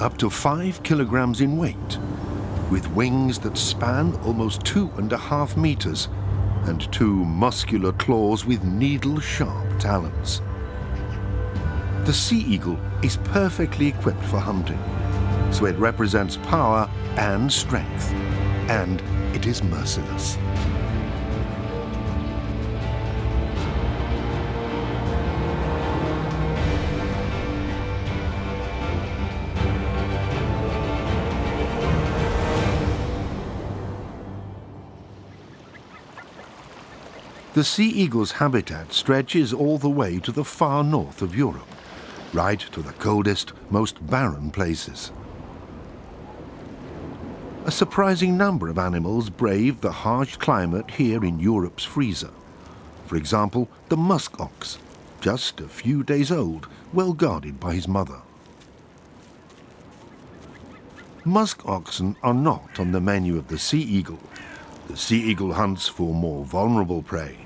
up to 5 kilograms in weight, with wings that span almost 2.5 meters and 2 muscular claws with needle-sharp talons. The sea eagle is perfectly equipped for hunting, so it represents power and strength, and it is merciless. The sea eagle's habitat stretches all the way to the far north of Europe, right to the coldest, most barren places. A surprising number of animals brave the harsh climate here in Europe's freezer. For example, the musk ox, just a few days old, well guarded by his mother. Musk oxen are not on the menu of the sea eagle. The sea eagle hunts for more vulnerable prey.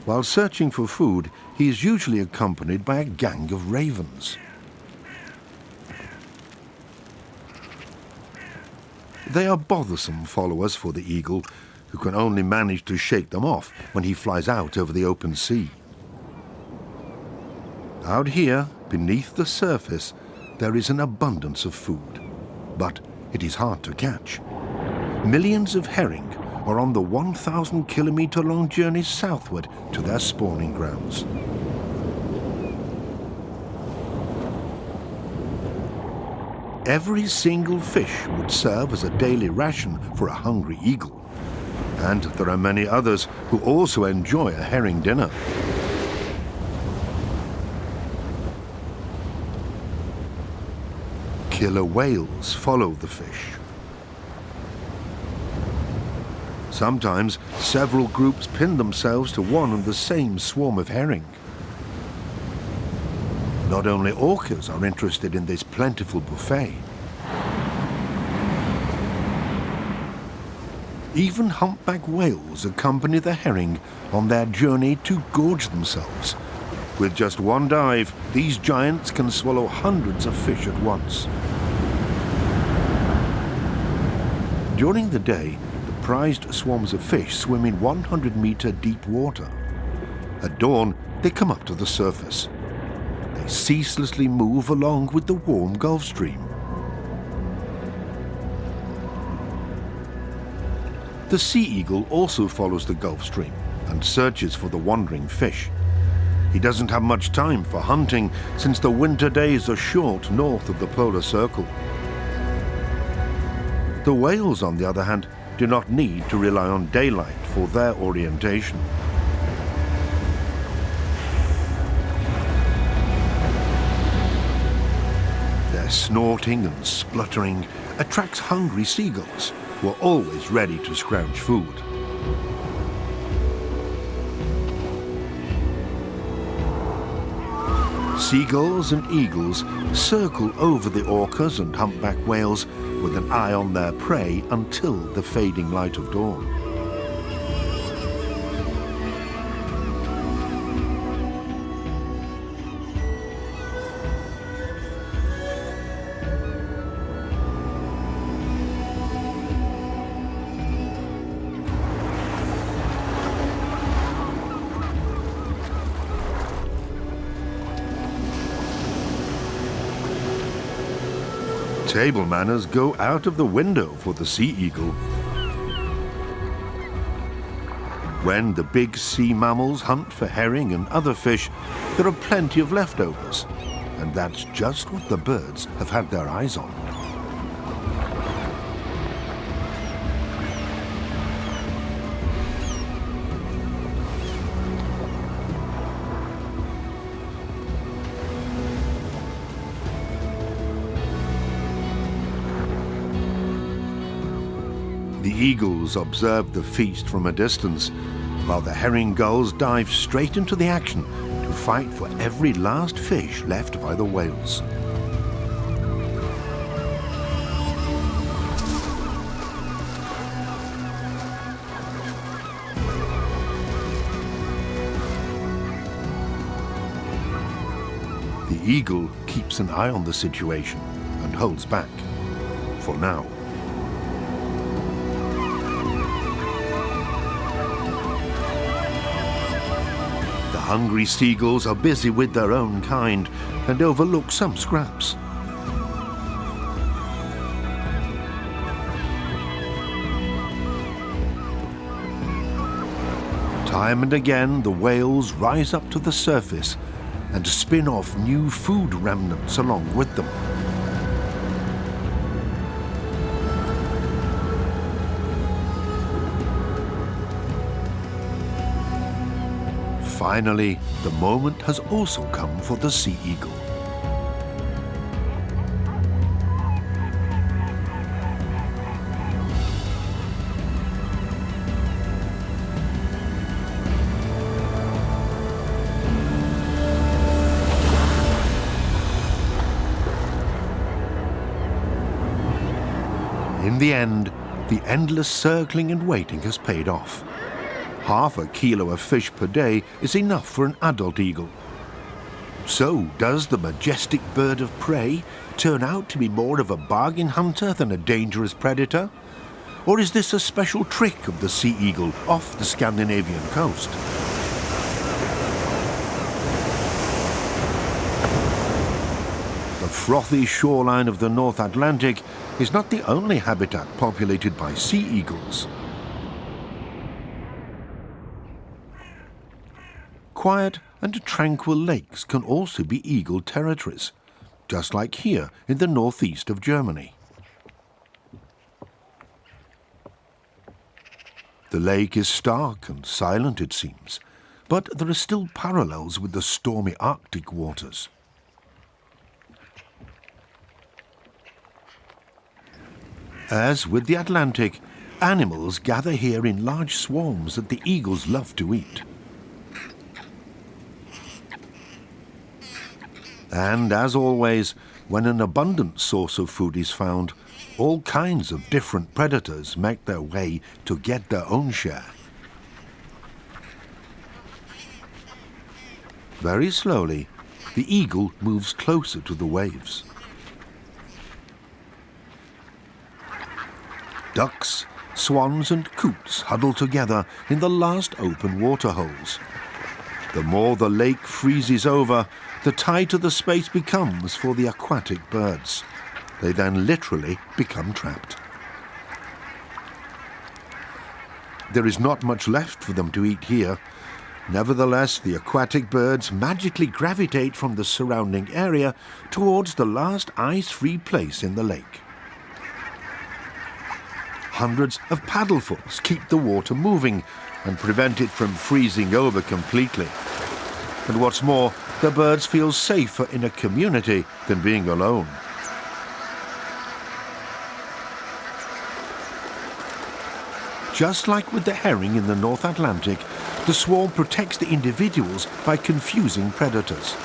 While searching for food, he is usually accompanied by a gang of ravens. They are bothersome followers for the eagle, who can only manage to shake them off when he flies out over the open sea. Out here, beneath the surface, there is an abundance of food, but it is hard to catch. Millions of herring are on the 1,000-kilometer-long journey southward to their spawning grounds. Every single fish would serve as a daily ration for a hungry eagle. And there are many others who also enjoy a herring dinner. Killer whales follow the fish. Sometimes several groups pin themselves to one and the same swarm of herring. Not only orcas are interested in this plentiful buffet. Even humpback whales accompany the herring on their journey to gorge themselves. With just one dive, these giants can swallow hundreds of fish at once. During the day, prized swarms of fish swim in 100-meter deep water. At dawn, they come up to the surface. They ceaselessly move along with the warm Gulf Stream. The sea eagle also follows the Gulf Stream and searches for the wandering fish. He doesn't have much time for hunting since the winter days are short north of the polar circle. The whales, on the other hand, do not need to rely on daylight for their orientation. Their snorting and spluttering attracts hungry seagulls, who are always ready to scrounge food. Seagulls and eagles circle over the orcas and humpback whales with an eye on their prey until the fading light of dawn. Table manners go out of the window for the sea eagle. When the big sea mammals hunt for herring and other fish, there are plenty of leftovers, and that's just what the birds have had their eyes on. The eagles observe the feast from a distance, while the herring gulls dive straight into the action to fight for every last fish left by the whales. The eagle keeps an eye on the situation and and holds back. For now. The hungry seagulls are busy with their own kind and overlook some scraps. Time and again, the whales rise up to the surface and spin off new food remnants along with them. Finally, the moment has also come for the sea eagle. In the end, the endless circling and waiting has paid off. Half a kilo of fish per day is enough for an adult eagle. So, does the majestic bird of prey turn out to be more of a bargain hunter than a dangerous predator? Or is this a special trick of the sea eagle off the Scandinavian coast? The frothy shoreline of the North Atlantic is not the only habitat populated by sea eagles. Quiet and tranquil lakes can also be eagle territories, just like here in the northeast of Germany. The lake is stark and silent, it seems, but there are still parallels with the stormy Arctic waters. As with the Atlantic, animals gather here in large swarms that the eagles love to eat. And as always, when an abundant source of food is found, all kinds of different predators make their way to get their own share. Very slowly, the eagle moves closer to the waves. Ducks, swans and coots huddle together in the last open water holes. The more the lake freezes over, the tighter the space becomes for the aquatic birds. They then literally become trapped. There is not much left for them to eat here. Nevertheless, the aquatic birds magically gravitate from the surrounding area towards the last ice-free place in the lake. Hundreds of paddlefuls keep the water moving and prevent it from freezing over completely. And what's more, the birds feel safer in a community than being alone. Just like with the herring in the North Atlantic, the swarm protects the individuals by confusing predators.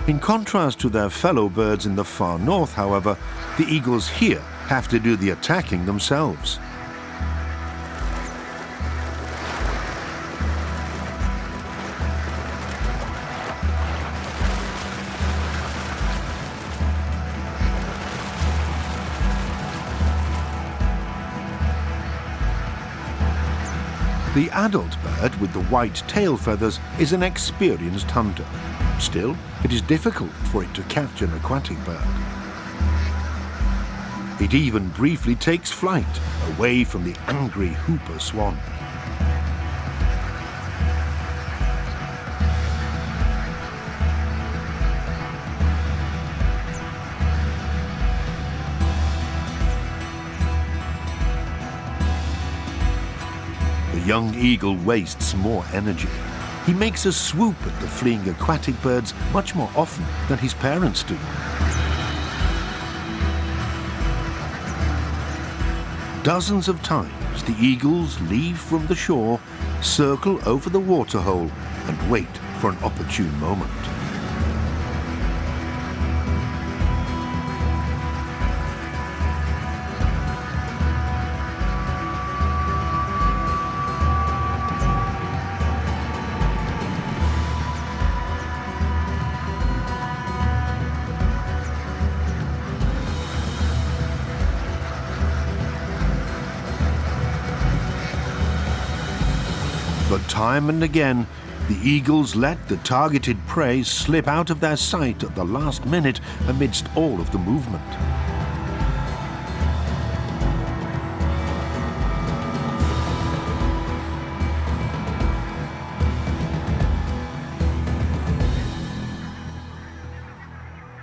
In contrast to their fellow birds in the far north, however, the eagles here have to do the attacking themselves. The adult bird with the white tail feathers is an experienced hunter. Still, it is difficult for it to catch an aquatic bird. It even briefly takes flight away from the angry whooper swan. The young eagle wastes more energy. He makes a swoop at the fleeing aquatic birds much more often than his parents do. Dozens of times the eagles leave from the shore, circle over the waterhole and wait for an opportune moment. But time and again, the eagles let the targeted prey slip out of their sight at the last minute amidst all of the movement.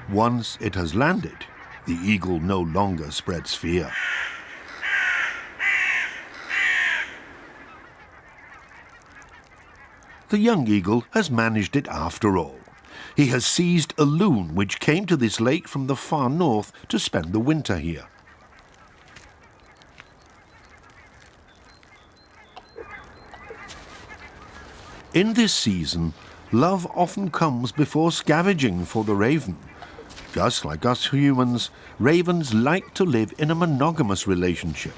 Once it has landed, the eagle no longer spreads fear. The young eagle has managed it after all. He has seized a loon which came to this lake from the far north to spend the winter here. In this season, love often comes before scavenging for the raven. Just like us humans, ravens like to live in a monogamous relationship.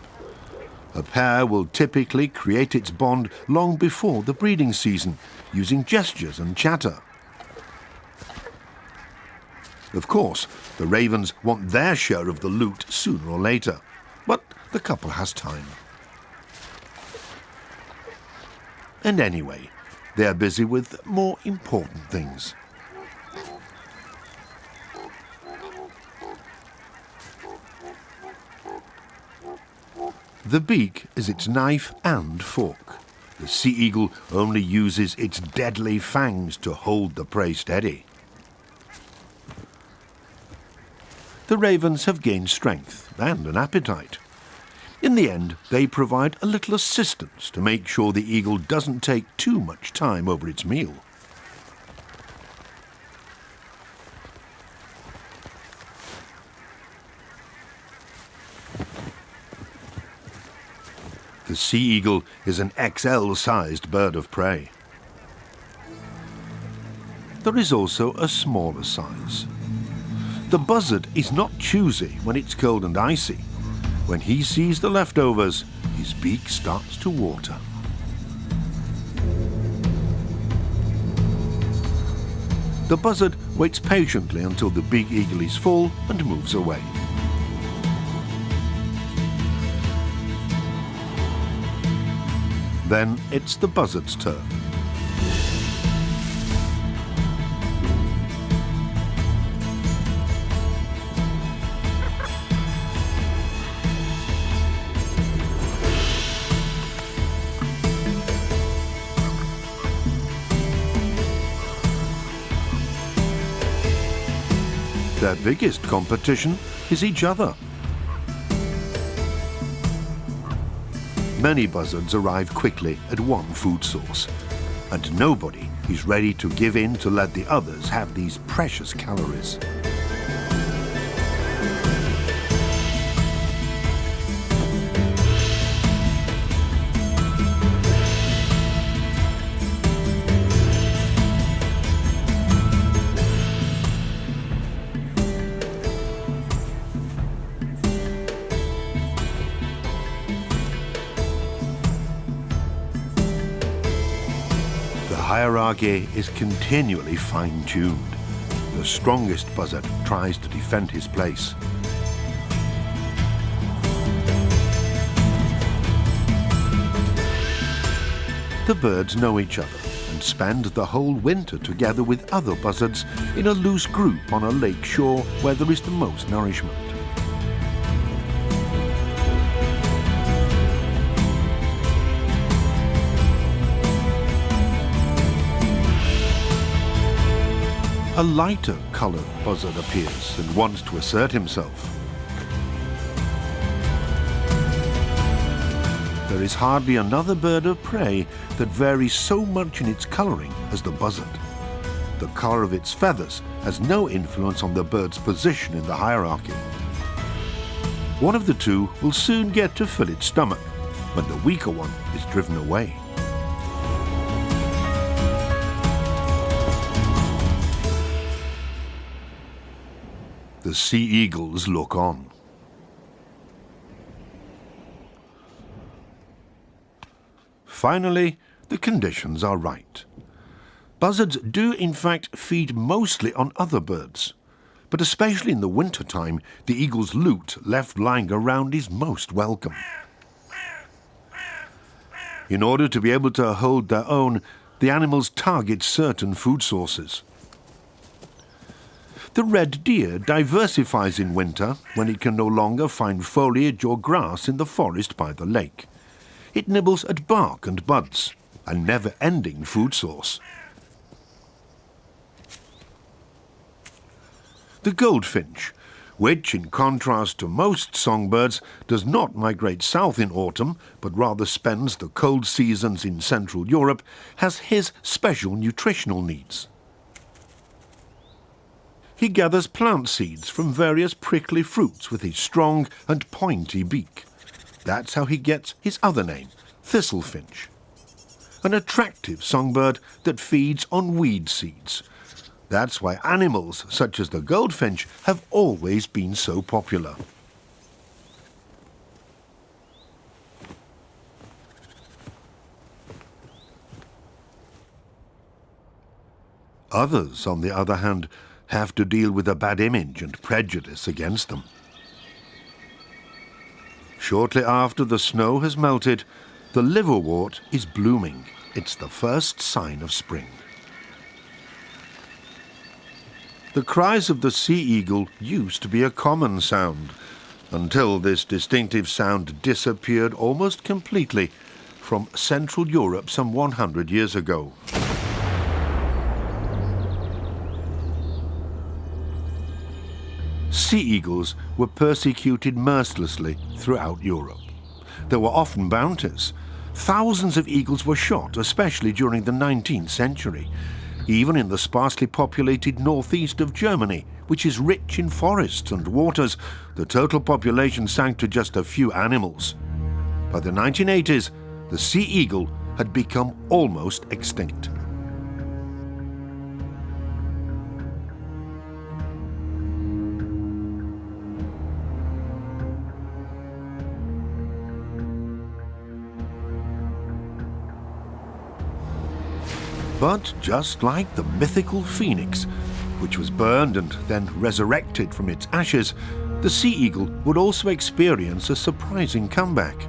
A pair will typically create its bond long before the breeding season, using gestures and chatter. Of course, the ravens want their share of the loot sooner or later, but the couple has time. And anyway, they're busy with more important things. The beak is its knife and fork. The sea eagle only uses its deadly fangs to hold the prey steady. The ravens have gained strength and an appetite. In the end, they provide a little assistance to make sure the eagle doesn't take too much time over its meal. The sea eagle is an XL-sized bird of prey. There is also a smaller size. The buzzard is not choosy when it's cold and icy. When he sees the leftovers, his beak starts to water. The buzzard waits patiently until the big eagle is full and moves away. Then it's the buzzard's turn. Their biggest competition is each other. Many buzzards arrive quickly at one food source, and nobody is ready to give in to let the others have these precious calories. The hierarchy is continually fine-tuned. The strongest buzzard tries to defend his place. The birds know each other and spend the whole winter together with other buzzards in a loose group on a lake shore where there is the most nourishment. A lighter-coloured buzzard appears and wants to assert himself. There is hardly another bird of prey that varies so much in its colouring as the buzzard. The colour of its feathers has no influence on the bird's position in the hierarchy. One of the two will soon get to fill its stomach when the weaker one is driven away. The sea eagles look on. Finally, the conditions are right. Buzzards do in fact feed mostly on other birds, but especially in the winter time, the eagle's loot left lying around is most welcome. In order to be able to hold their own, the animals target certain food sources. The red deer diversifies in winter when it can no longer find foliage or grass in the forest by the lake. It nibbles at bark and buds, a never-ending food source. The goldfinch, which, in contrast to most songbirds, does not migrate south in autumn, but rather spends the cold seasons in Central Europe, has his special nutritional needs. He gathers plant seeds from various prickly fruits with his strong and pointy beak. That's how he gets his other name, thistlefinch. An attractive songbird that feeds on weed seeds. That's why animals such as the goldfinch have always been so popular. Others, on the other hand, have to deal with a bad image and prejudice against them. Shortly after the snow has melted, the liverwort is blooming. It's the first sign of spring. The cries of the sea eagle used to be a common sound, until this distinctive sound disappeared almost completely from Central Europe some 100 years ago. Sea eagles were persecuted mercilessly throughout Europe. There were often bounties. Thousands of eagles were shot, especially during the 19th century. Even in the sparsely populated northeast of Germany, which is rich in forests and waters, the total population sank to just a few animals. By the 1980s, the sea eagle had become almost extinct. But just like the mythical phoenix, which was burned and then resurrected from its ashes, the sea eagle would also experience a surprising comeback.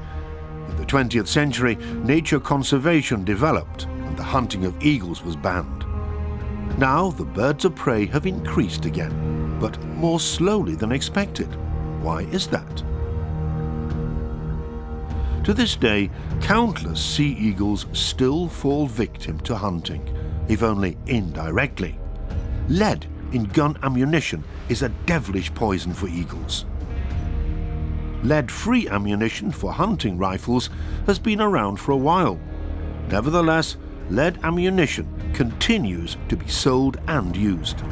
In the 20th century, nature conservation developed and the hunting of eagles was banned. Now the birds of prey have increased again, but more slowly than expected. Why is that? To this day, countless sea eagles still fall victim to hunting, if only indirectly. Lead in gun ammunition is a devilish poison for eagles. Lead-free ammunition for hunting rifles has been around for a while. Nevertheless, lead ammunition continues to be sold and used.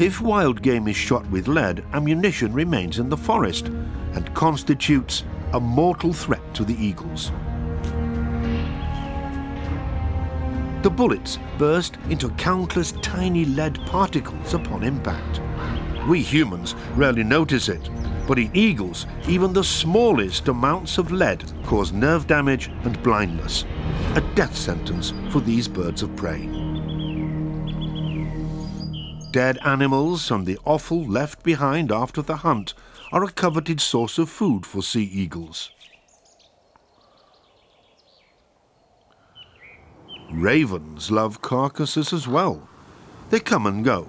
If wild game is shot with lead, ammunition remains in the forest and constitutes a mortal threat to the eagles. The bullets burst into countless tiny lead particles upon impact. We humans rarely notice it, but in eagles, even the smallest amounts of lead cause nerve damage and blindness, a death sentence for these birds of prey. Dead animals and the offal left behind after the hunt are a coveted source of food for sea eagles. Ravens love carcasses as well. They come and go,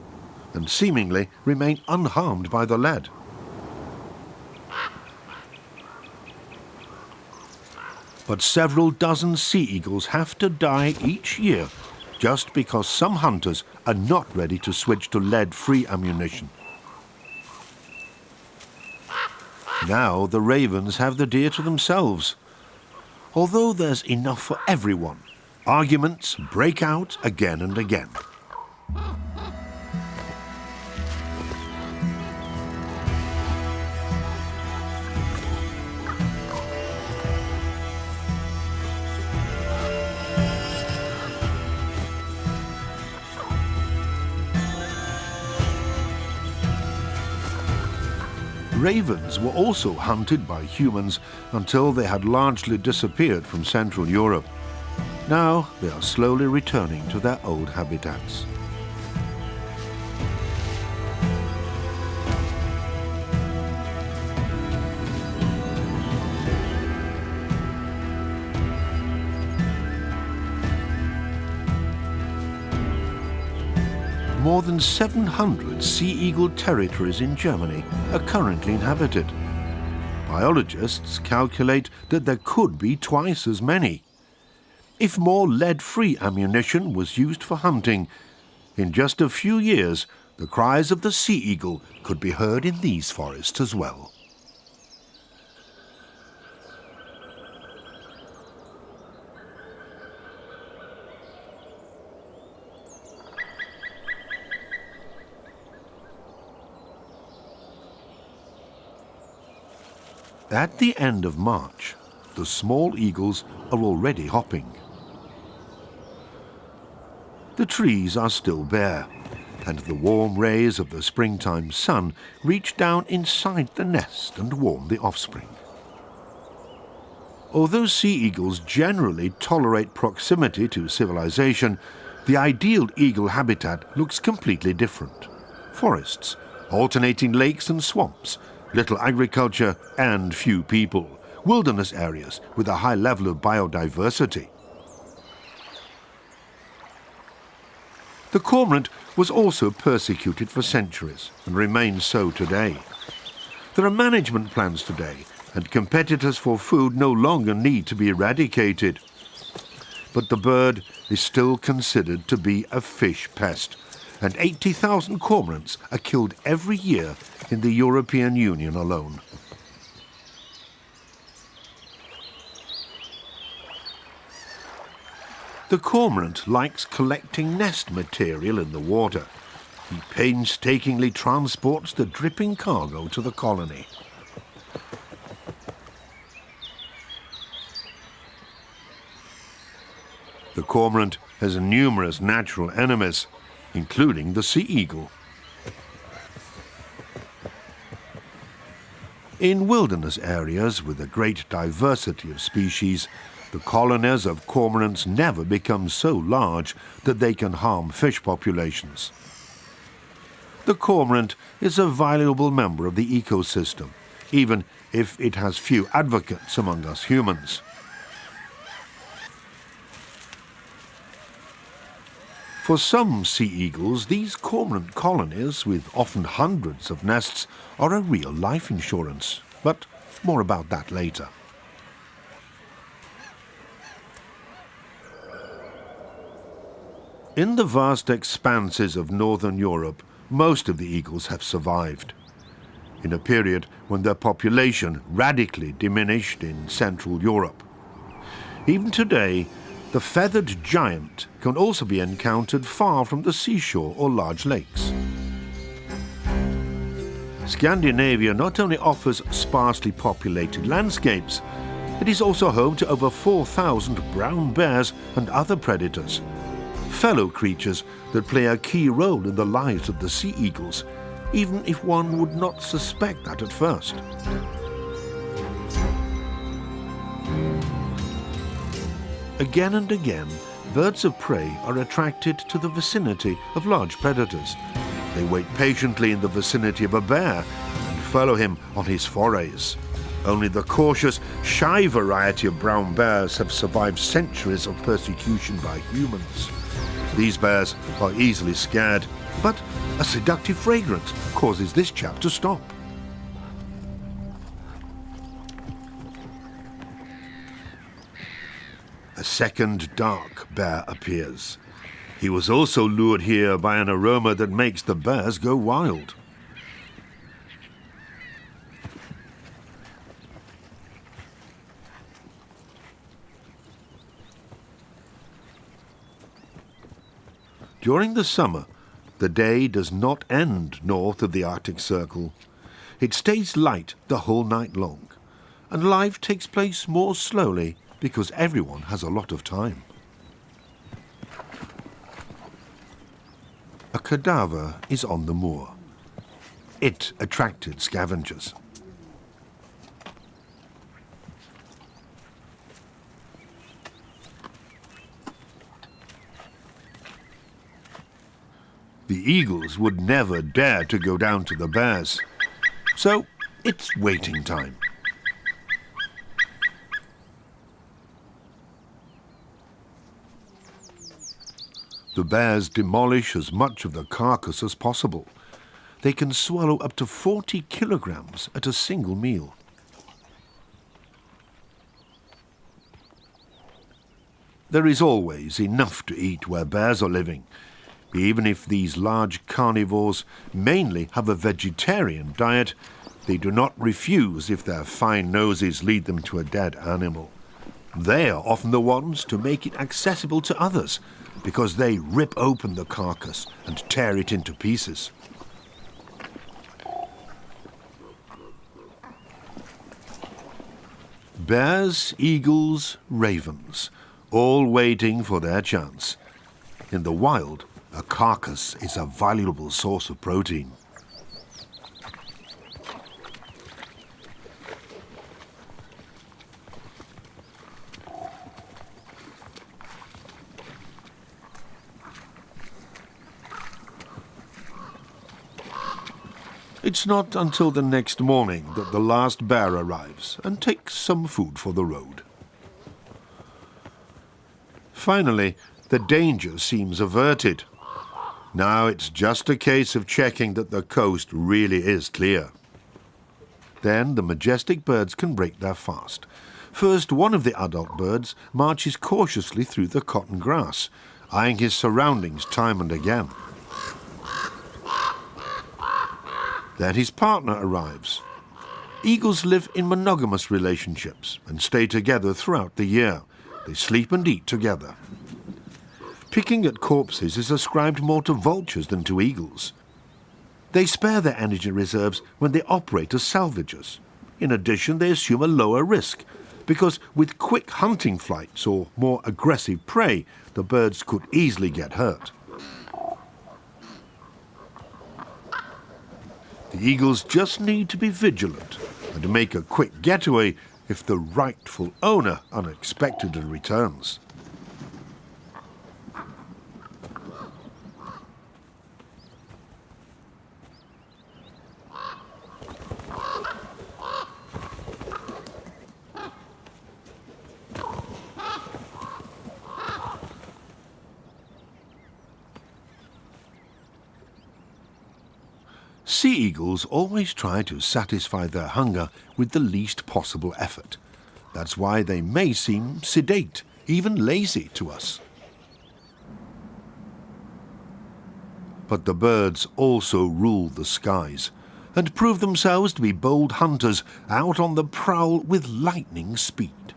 and seemingly remain unharmed by the lead. But several dozen sea eagles have to die each year just because some hunters are not ready to switch to lead-free ammunition. Now the ravens have the deer to themselves. Although there's enough for everyone, arguments break out again and again. Ravens were also hunted by humans until they had largely disappeared from Central Europe. Now they are slowly returning to their old habitats. more than 700 sea eagle territories in Germany are currently inhabited. Biologists calculate that there could be twice as many. If more lead-free ammunition was used for hunting, in just a few years, the cries of the sea eagle could be heard in these forests as well. At the end of March, the small eagles are already hopping. The trees are still bare, and the warm rays of the springtime sun reach down inside the nest and warm the offspring. Although sea eagles generally tolerate proximity to civilization, the ideal eagle habitat looks completely different. Forests, alternating lakes and swamps, little agriculture and few people, wilderness areas with a high level of biodiversity. The cormorant was also persecuted for centuries and remains so today. There are management plans today, and competitors for food no longer need to be eradicated. But the bird is still considered to be a fish pest, and 80,000 cormorants are killed every year in the European Union alone. The cormorant likes collecting nest material in the water. He painstakingly transports the dripping cargo to the colony. The cormorant has numerous natural enemies, including the sea eagle. In wilderness areas with a great diversity of species, the colonies of cormorants never become so large that they can harm fish populations. The cormorant is a valuable member of the ecosystem, even if it has few advocates among us humans. For some sea eagles, these cormorant colonies, with often hundreds of nests, are a real life insurance. But more about that later. In the vast expanses of northern Europe, most of the eagles have survived. In a period when their population radically diminished in Central Europe. Even today, the feathered giant can also be encountered far from the seashore or large lakes. Scandinavia not only offers sparsely populated landscapes, it is also home to over 4,000 brown bears and other predators, fellow creatures that play a key role in the lives of the sea eagles, even if one would not suspect that at first. Again and again, birds of prey are attracted to the vicinity of large predators. They wait patiently in the vicinity of a bear and follow him on his forays. Only the cautious, shy variety of brown bears have survived centuries of persecution by humans. These bears are easily scared, but a seductive fragrance causes this chap to stop. A second dark bear appears. He was also lured here by an aroma that makes the bears go wild. During the summer, the day does not end north of the Arctic Circle. It stays light the whole night long, and life takes place more slowly because everyone has a lot of time. A cadaver is on the moor. It attracted scavengers. The eagles would never dare to go down to the bears, so it's waiting time. The bears demolish as much of the carcass as possible. They can swallow up to 40 kilograms at a single meal. There is always enough to eat where bears are living, even if these large carnivores mainly have a vegetarian diet. They do not refuse if their fine noses lead them to a dead animal. They are often the ones to make it accessible to others, because they rip open the carcass and tear it into pieces. Bears, eagles, ravens, all waiting for their chance. In the wild, a carcass is a valuable source of protein. It's not until the next morning that the last bear arrives and takes some food for the road. Finally, the danger seems averted. Now it's just a case of checking that the coast really is clear. Then the majestic birds can break their fast. First, one of the adult birds marches cautiously through the cotton grass, eyeing his surroundings time and again. Then his partner arrives. Eagles live in monogamous relationships and stay together throughout the year. They sleep and eat together. Picking at corpses is ascribed more to vultures than to eagles. They spare their energy reserves when they operate as salvagers. In addition, they assume a lower risk, because with quick hunting flights or more aggressive prey, the birds could easily get hurt. The eagles just need to be vigilant and make a quick getaway if the rightful owner unexpectedly returns. Sea eagles always try to satisfy their hunger with the least possible effort. That's why they may seem sedate, even lazy to us. But the birds also rule the skies and prove themselves to be bold hunters out on the prowl with lightning speed.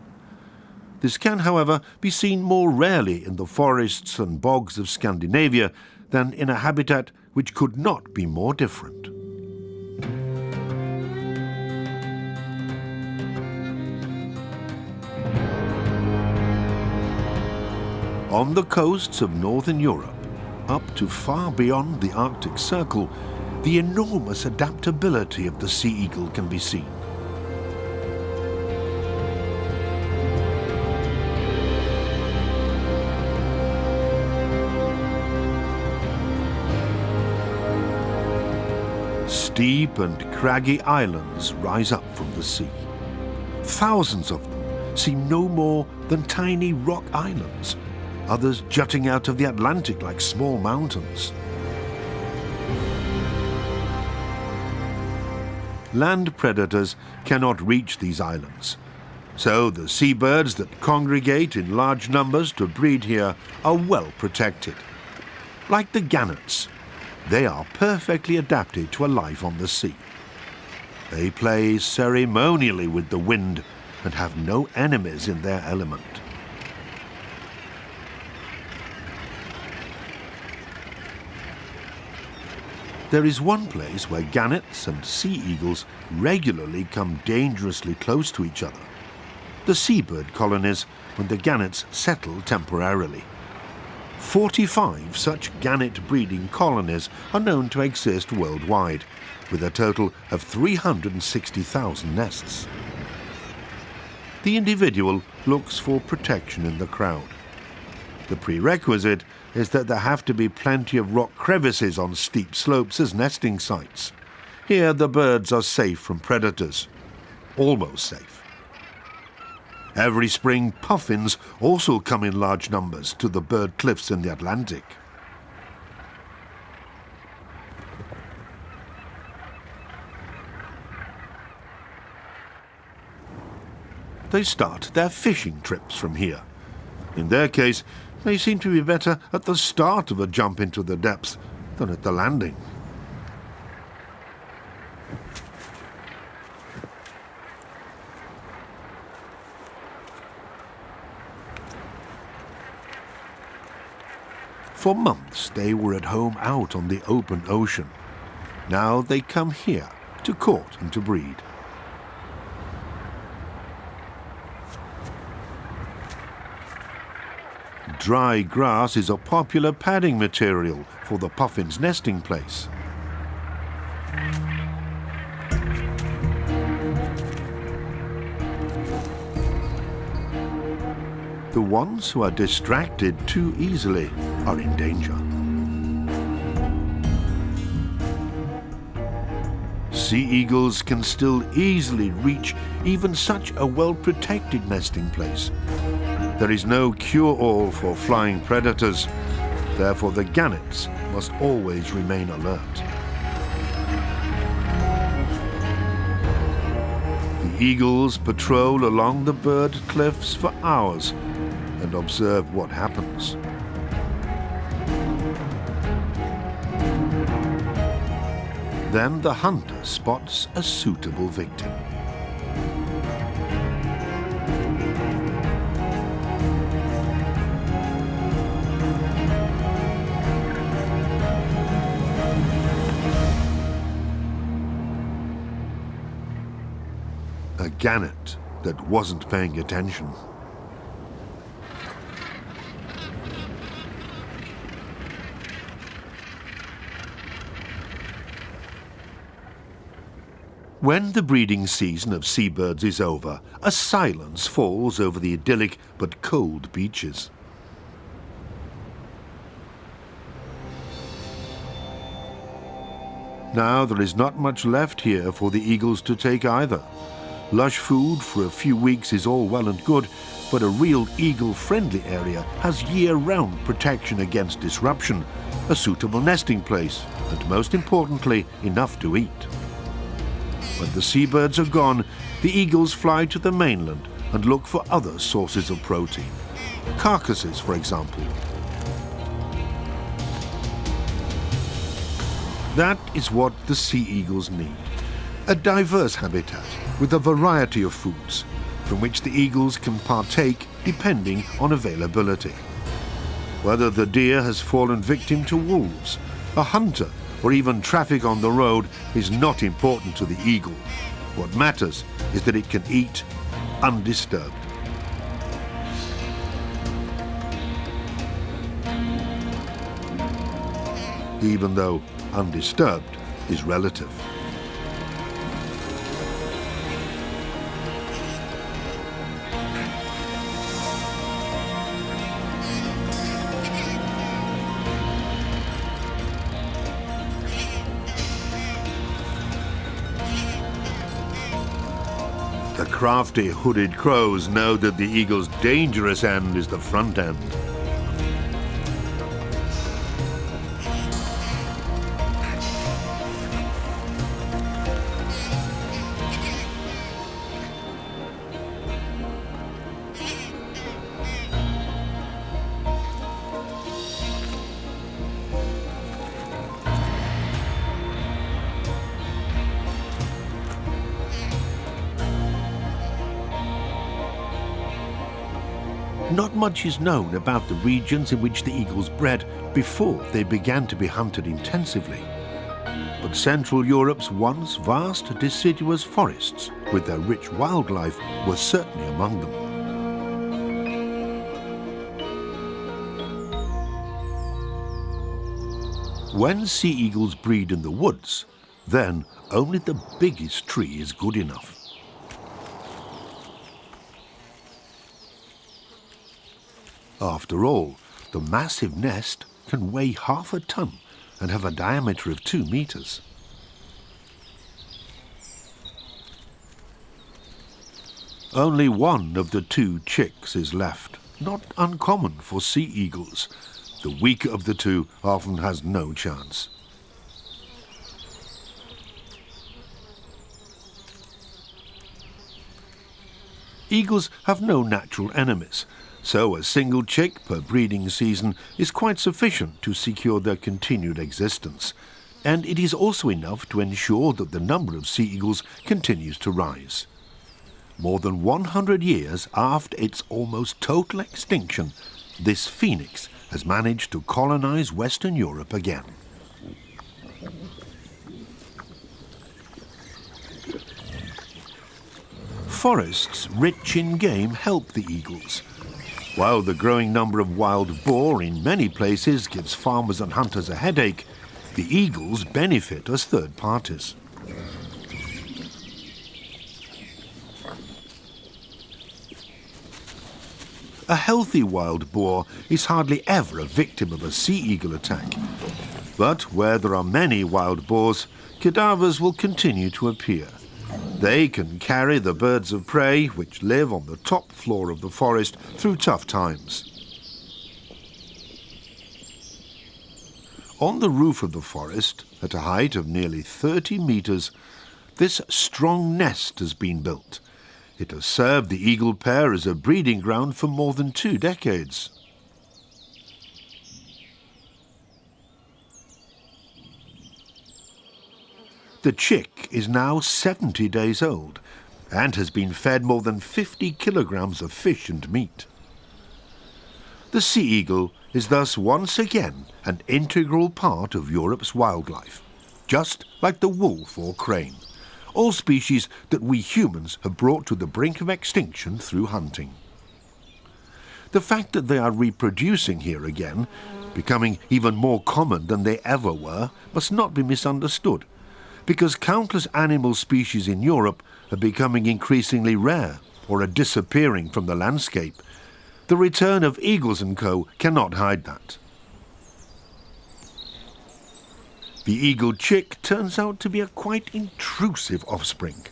This can, however, be seen more rarely in the forests and bogs of Scandinavia than in a habitat which could not be more different. On the coasts of northern Europe, up to far beyond the Arctic Circle, the enormous adaptability of the sea eagle can be seen. Steep and craggy islands rise up from the sea. Thousands of them seem no more than tiny rock islands, others jutting out of the Atlantic like small mountains. Land predators cannot reach these islands, so the seabirds that congregate in large numbers to breed here are well protected. Like the gannets, they are perfectly adapted to a life on the sea. They play ceremonially with the wind and have no enemies in their element. There is one place where gannets and sea eagles regularly come dangerously close to each other: the seabird colonies when the gannets settle temporarily. 45 such gannet breeding colonies are known to exist worldwide, with a total of 360,000 nests. The individual looks for protection in the crowd. The prerequisite is that there have to be plenty of rock crevices on steep slopes as nesting sites. Here the birds are safe from predators. Almost safe. Every spring, puffins also come in large numbers to the bird cliffs in the Atlantic. they start their fishing trips from here. In their case, they seem to be better at the start of a jump into the depths than at the landing. For months they were at home out on the open ocean. Now they come here to court and to breed. Dry grass is a popular padding material for the puffin's nesting place. The ones who are distracted too easily are in danger. Sea eagles can still easily reach even such a well-protected nesting place. There is no cure-all for flying predators, therefore the gannets must always remain alert. The eagles patrol along the bird cliffs for hours and observe what happens. Then the hunter spots a suitable victim. A gannet that wasn't paying attention. When the breeding season of seabirds is over, a silence falls over the idyllic but cold beaches. Now there is not much left here for the eagles to take either. Lush food for a few weeks is all well and good, but a real eagle-friendly area has year-round protection against disruption, a suitable nesting place, and most importantly, enough to eat. When the seabirds are gone, the eagles fly to the mainland and look for other sources of protein. Carcasses, for example. That is what the sea eagles need. A diverse habitat with a variety of foods from which the eagles can partake depending on availability. Whether the deer has fallen victim to wolves, a hunter, or even traffic on the road is not important to the eagle. What matters is that it can eat undisturbed. Even though undisturbed is relative. The crafty hooded crows know that the eagle's dangerous end is the front end. Not much is known about the regions in which the eagles bred before they began to be hunted intensively. But Central Europe's once vast deciduous forests with their rich wildlife were certainly among them. When sea eagles breed in the woods, then only the biggest tree is good enough. After all, the massive nest can weigh half a ton and have a diameter of 2 meters. Only one of the 2 chicks is left, not uncommon for sea eagles. The weaker of the 2 often has no chance. Eagles have no natural enemies, so a single chick per breeding season is quite sufficient to secure their continued existence, and it is also enough to ensure that the number of sea eagles continues to rise. More than 100 years after its almost total extinction, this phoenix has managed to colonize Western Europe again. Forests rich in game help the eagles. While the growing number of wild boar in many places gives farmers and hunters a headache, the eagles benefit as third parties. A healthy wild boar is hardly ever a victim of a sea eagle attack. But where there are many wild boars, cadavers will continue to appear. They can carry the birds of prey, which live on the top floor of the forest, through tough times. On the roof of the forest, at a height of nearly 30 meters, this strong nest has been built. It has served the eagle pair as a breeding ground for more than 2 decades. The chick is now 70 days old and has been fed more than 50 kilograms of fish and meat. The sea eagle is thus once again an integral part of Europe's wildlife, just like the wolf or crane, all species that we humans have brought to the brink of extinction through hunting. The fact that they are reproducing here again, becoming even more common than they ever were, must not be misunderstood, because countless animal species in Europe are becoming increasingly rare or are disappearing from the landscape. The return of Eagles & Co. cannot hide that. The eagle chick turns out to be a quite intrusive offspring.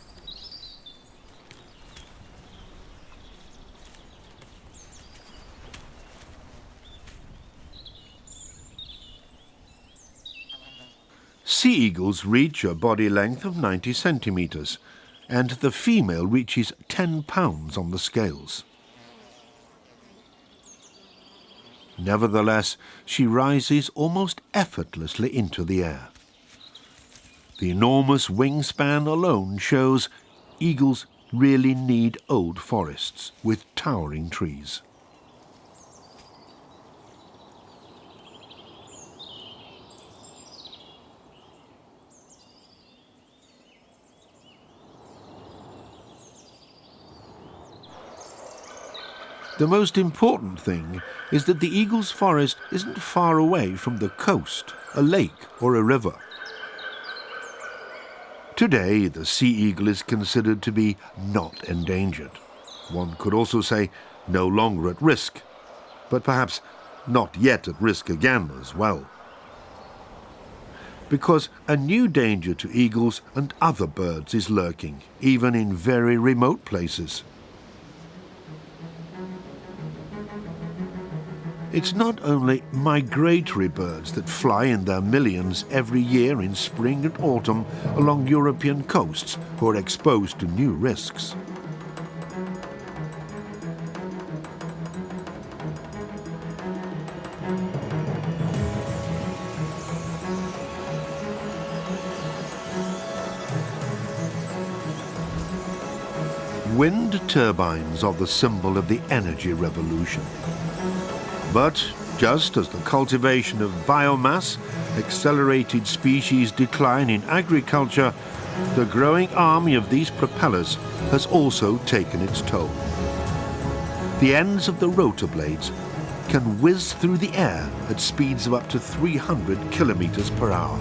Sea eagles reach a body length of 90 centimeters, and the female reaches 10 pounds on the scales. Nevertheless, she rises almost effortlessly into the air. The enormous wingspan alone shows eagles really need old forests with towering trees. The most important thing is that the eagle's forest isn't far away from the coast, a lake or a river. Today, the sea eagle is considered to be not endangered. One could also say no longer at risk, but perhaps not yet at risk again as well. Because a new danger to eagles and other birds is lurking, even in very remote places. It's not only migratory birds that fly in their millions every year in spring and autumn along European coasts who are exposed to new risks. Wind turbines are the symbol of the energy revolution. But just as the cultivation of biomass accelerated species decline in agriculture, the growing army of these propellers has also taken its toll. The ends of the rotor blades can whiz through the air at speeds of up to 300 kilometers per hour.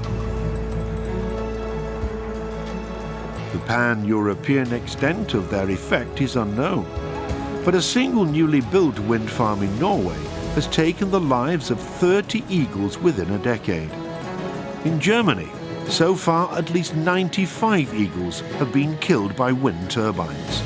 The pan-European extent of their effect is unknown, but a single newly built wind farm in Norway has taken the lives of 30 eagles within a decade. In Germany, so far at least 95 eagles have been killed by wind turbines.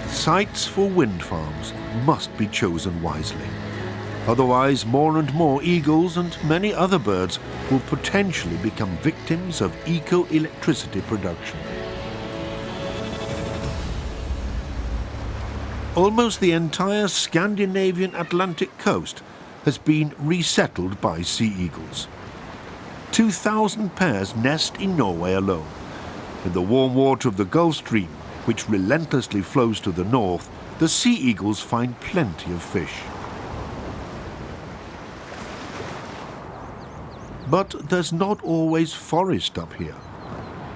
Sites for wind farms must be chosen wisely. Otherwise, more and more eagles and many other birds will potentially become victims of eco-electricity production. Almost the entire Scandinavian Atlantic coast has been resettled by sea eagles. 2,000 pairs nest in Norway alone. In the warm water of the Gulf Stream, which relentlessly flows to the north, the sea eagles find plenty of fish. But there's not always forest up here.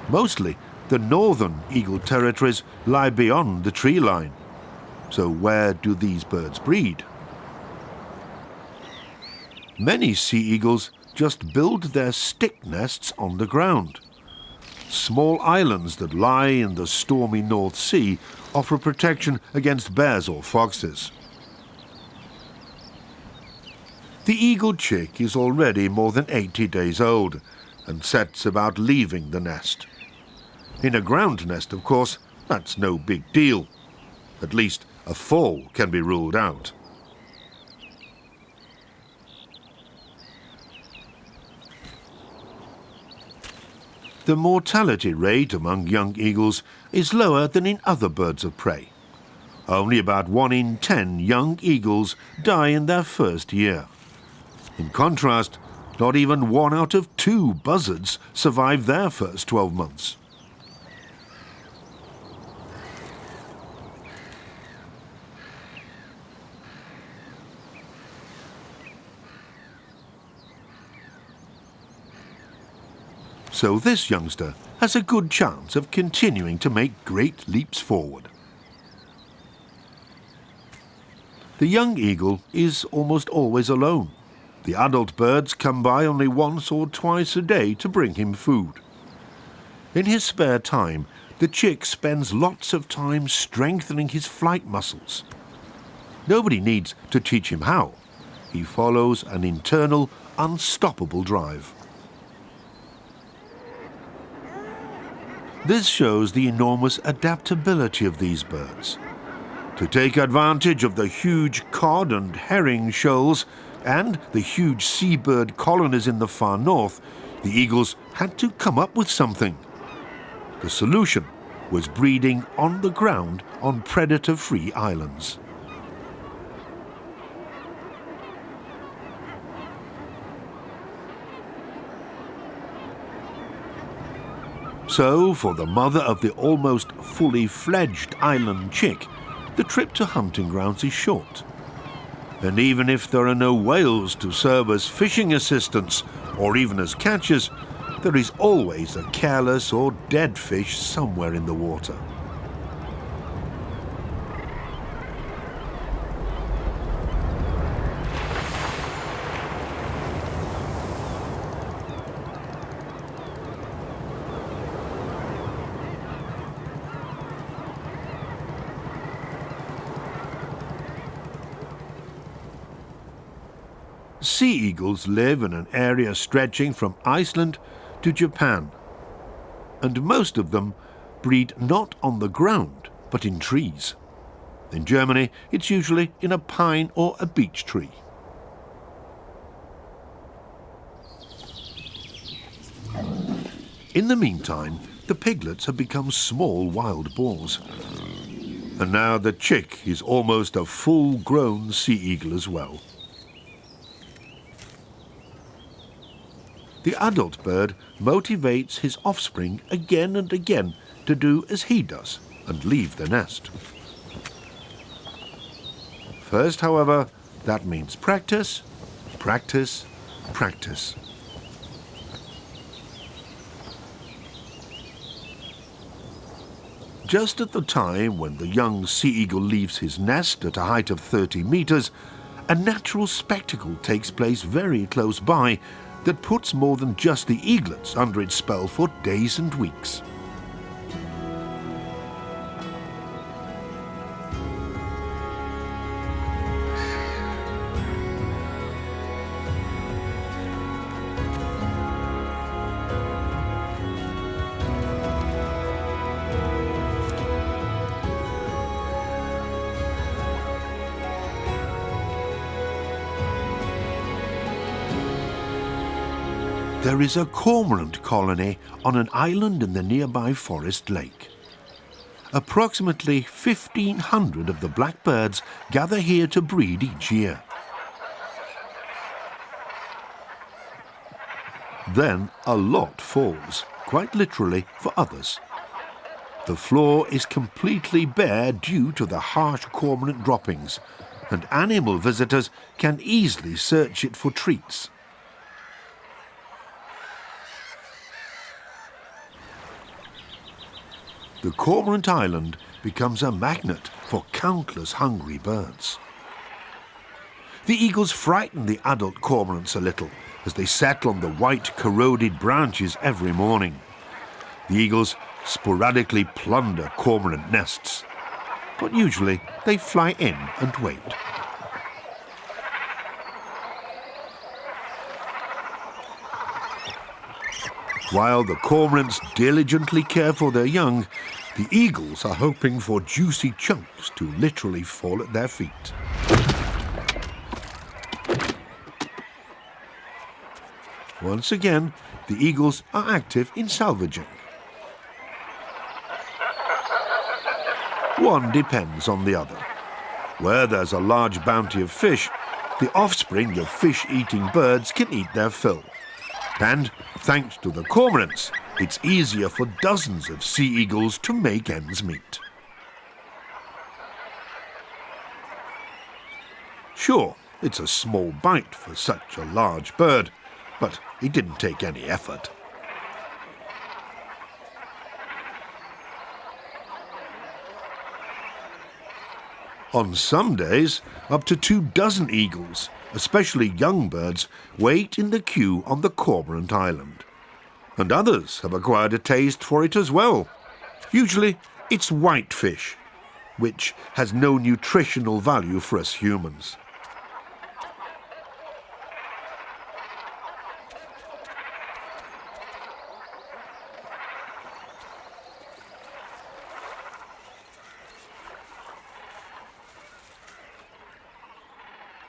Mostly, the northern eagle territories lie beyond the tree line. So where do these birds breed? Many sea eagles just build their stick nests on the ground. Small islands that lie in the stormy North Sea offer protection against bears or foxes. The eagle chick is already more than 80 days old and sets about leaving the nest. In a ground nest, of course, that's no big deal. At least a fall can be ruled out. The mortality rate among young eagles is lower than in other birds of prey. Only about 1 in 10 young eagles die in their first year. In contrast, not even 1 out of 2 buzzards survive their first 12 months. So this youngster has a good chance of continuing to make great leaps forward. The young eagle is almost always alone. The adult birds come by only once or twice a day to bring him food. In his spare time, the chick spends lots of time strengthening his flight muscles. Nobody needs to teach him how. He follows an internal, unstoppable drive. This shows the enormous adaptability of these birds. To take advantage of the huge cod and herring shoals and the huge seabird colonies in the far north, the eagles had to come up with something. The solution was breeding on the ground on predator-free islands. So, for the mother of the almost fully fledged island chick, the trip to hunting grounds is short. And even if there are no whales to serve as fishing assistants or even as catchers, there is always a careless or dead fish somewhere in the water. Sea eagles live in an area stretching from Iceland to Japan, and most of them breed not on the ground, but in trees. In Germany, it's usually in a pine or a beech tree. In the meantime, the piglets have become small wild boars. And now the chick is almost a full-grown sea eagle as well. The adult bird motivates his offspring again and again to do as he does and leave the nest. First, however, that means practice, practice, practice. Just at the time when the young sea eagle leaves his nest at a height of 30 meters, a natural spectacle takes place very close by that puts more than just the eaglets under its spell for days and weeks. There is a cormorant colony on an island in the nearby Forest Lake. Approximately 1,500 of the blackbirds gather here to breed each year. Then a lot falls, quite literally for others. The floor is completely bare due to the harsh cormorant droppings, and animal visitors can easily search it for treats. The Cormorant Island becomes a magnet for countless hungry birds. The eagles frighten the adult cormorants a little as they settle on the white, corroded branches every morning. The eagles sporadically plunder cormorant nests, but usually they fly in and wait. While the cormorants diligently care for their young, the eagles are hoping for juicy chunks to literally fall at their feet. Once again, the eagles are active in salvaging. One depends on the other. Where there's a large bounty of fish, the offspring of fish-eating birds can eat their fill. And, thanks to the cormorants, it's easier for dozens of sea eagles to make ends meet. Sure, it's a small bite for such a large bird, but it didn't take any effort. On some days, up to 24 eagles, especially young birds, wait in the queue on the Cormorant Island. And others have acquired a taste for it as well. Usually it's whitefish, which has no nutritional value for us humans.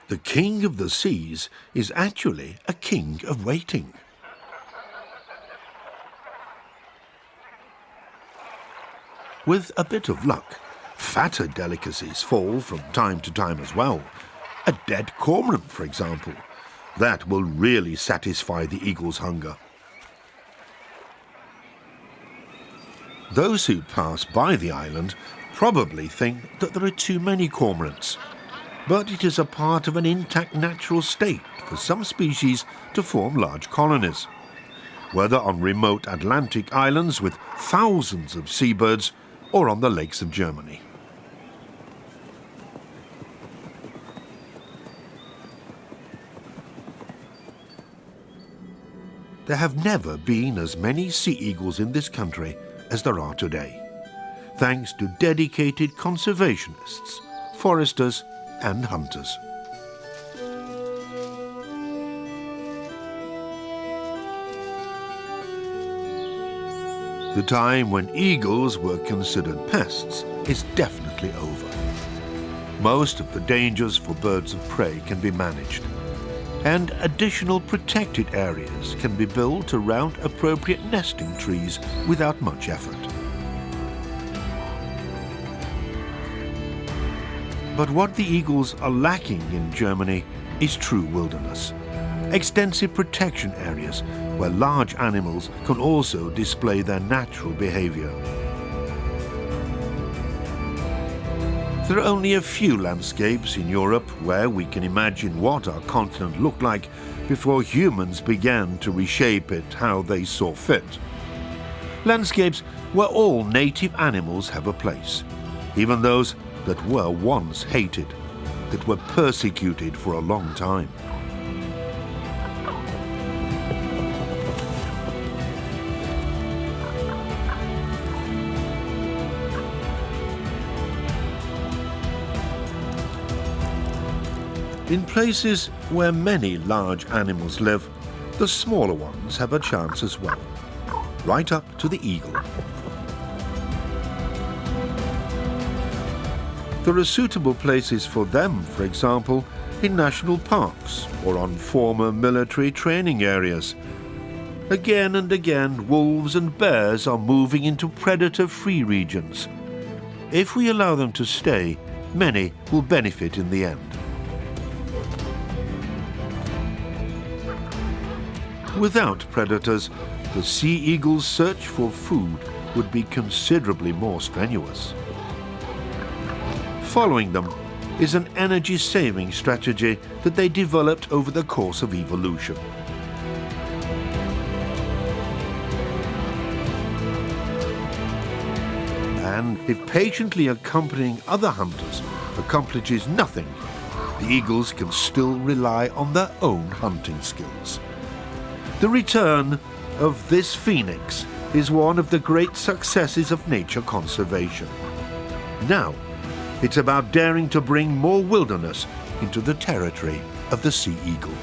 The king of the seas is actually a king of waiting. With a bit of luck, fatter delicacies fall from time to time as well. A dead cormorant, for example. That will really satisfy the eagle's hunger. Those who pass by the island probably think that there are too many cormorants. But it is a part of an intact natural state for some species to form large colonies, whether on remote Atlantic islands with thousands of seabirds or on the lakes of Germany. There have never been as many sea eagles in this country as there are today, thanks to dedicated conservationists, foresters, and hunters. The time when eagles were considered pests is definitely over. Most of the dangers for birds of prey can be managed, and additional protected areas can be built around appropriate nesting trees without much effort. But what the eagles are lacking in Germany is true wilderness. Extensive protection areas where large animals can also display their natural behavior. There are only a few landscapes in Europe where we can imagine what our continent looked like before humans began to reshape it how they saw fit. Landscapes where all native animals have a place, even those that were once hated, that were persecuted for a long time. In places where many large animals live, the smaller ones have a chance as well, right up to the eagle. There are suitable places for them, for example, in national parks or on former military training areas. Again and again, wolves and bears are moving into predator-free regions. If we allow them to stay, many will benefit in the end. Without predators, the sea eagle's search for food would be considerably more strenuous. Following them is an energy-saving strategy that they developed over the course of evolution. And if patiently accompanying other hunters accomplishes nothing, the eagles can still rely on their own hunting skills. The return of this phoenix is one of the great successes of nature conservation. Now, it's about daring to bring more wilderness into the territory of the sea eagle.